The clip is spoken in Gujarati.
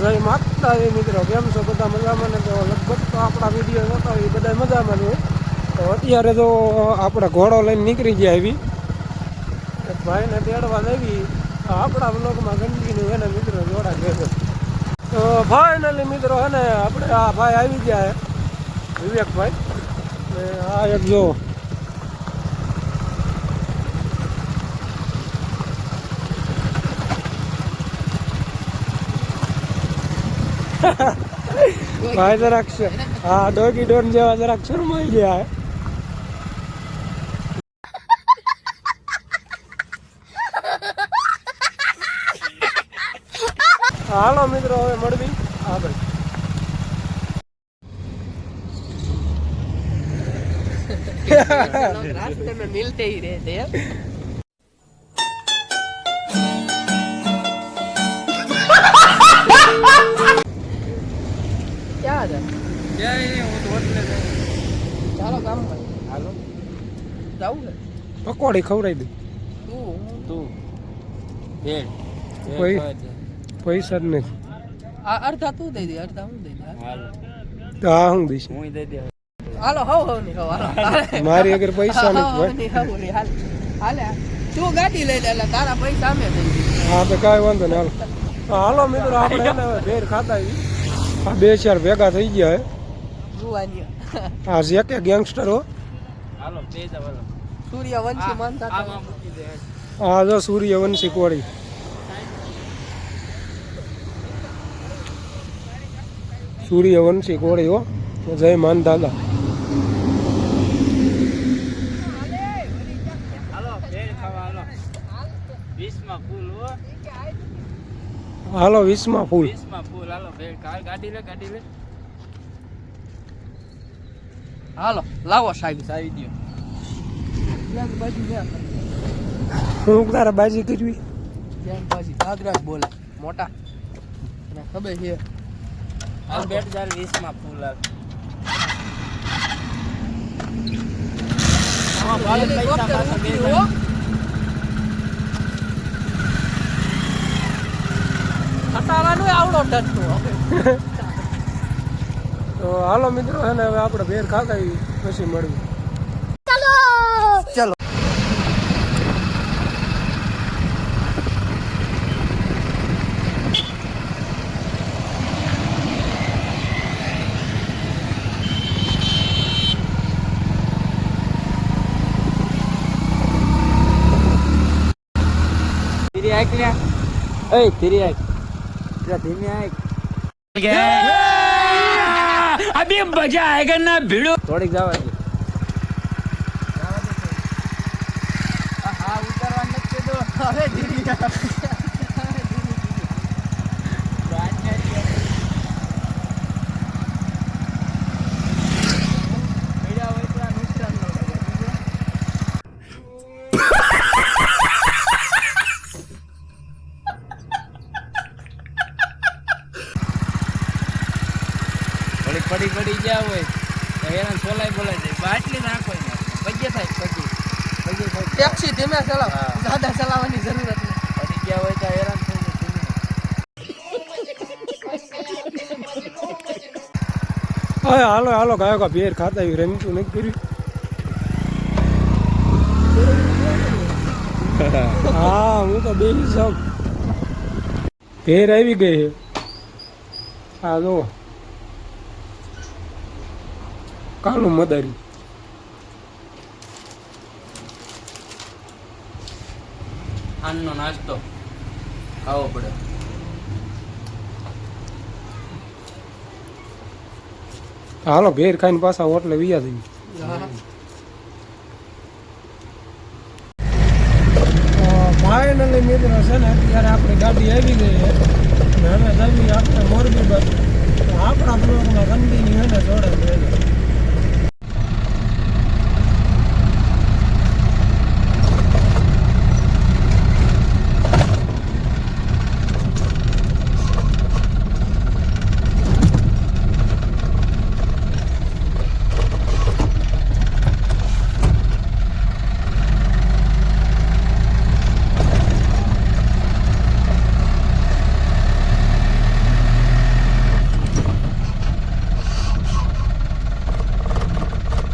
જય માતાજી મિત્રો, કેમ છો બધા? મજામાં ને? તો લગભગ તો આપણા વિડીયો જોતા હોય બધા મજામાં હોય. તો અત્યારે તો આપણે ઘોડો લઈને નીકળી ગયા આવી, એક ભાઈને તેડવા આવી. આપણા બ્લોગમાં કન્ટિન્યુ એને મિત્રો જોડા ગયો. તો ફાઇનલી મિત્રો હે ને આપણે આ ભાઈ આવી ગયા વિવેકભાઈ, ને આ એક જો ભાઈ જરાક હા ડોગી ડોન જેવા જરાક શરમાઈ ગયા. હાલો મિત્રો હવે મળવી આગળ. रास्ते में मिलते ही रहते हैं. क्या है? क्या है वो तो होटल में. चलो काम पर. હાલો जाऊँ है. પકોડી ખવડાવી દે. तू ભેળ પૈસા જ નથી. अर्धा तू दे दे, अर्धा हूँ दे दे. તો હા હું દઈશ. હું दे दे. હાલો હો નહીં હો હાલો. મારી અગર પૈસા નથી હોય નહીં હો નહીં હાલ. હાલે તું ગાડી લઈ લે એટલે તારા પૈસા અમે દઈ દઈએ. હા તો કાંઈ વાંધો નહીં. હાલો હાલો મિત્રો આપણે એને ભેર ખાતા આવી. આ બે ચાર ભેગા થઈ ગયા હે. જુવાની આ જે કે ગેંગસ્ટર હો. હાલો બે જા બોલો. સૂર્યવંશી માનતા આ જો સૂર્યવંશી કોળી. સૂર્યવંશી કોળી હો. જય માન દાદા. હાલો 20માં ફૂલ. હાલો ભેળ ગાડી લે હાલો લાવો સાહેબ સાવી દો. હું તારા બાજી કરવી ભાગરાજ બોલે મોટા ખબર છે. આ 2020માં ફૂલ આવડો ડરતો. તો હાલો મિત્રો હે ને હવે આપણે ભેર ખાતા આવી પછી મળવી. ચલો तेरी आँख ले ए तेरी आँख तेरा धीमी आँख अभी मजा आएगा ना भिड़ो थोड़ी जावा दे. हाँ उतरवा नक्की दो. अरे धीमी પડી ગયા હોય તો હેરાન સોલાઈ બોલાઈ જાય. બાટલી નાખો પગે થાય ટેક્સી ધીમે ચલાવ, જ્યાદા ચલાવવાની જરૂરત નહીં. પડી ગયા હોય તો હેરાન થઈ હવે હાલો હાલો ગાયો કા ભેર ખાતા આવી. રમતું નથી કર્યું. હા હું તો બે જાઉં. ભેર આવી ગઈ છે. હા જો કાલું મદારી. આનો નાસ્તો ખાવો પડે. હાલો ભેર ખાઈને પાછા હોટલે વિયા થઈ. ફાઇનલી મિત્રો છે ને અત્યારે આપણી ગાડી આવી ગઈ છે અને હવે જઈએ આપણે મોરબી બાજુ. આપણા બ્લોગમાં કન્ટિન્યુ એને જોડે.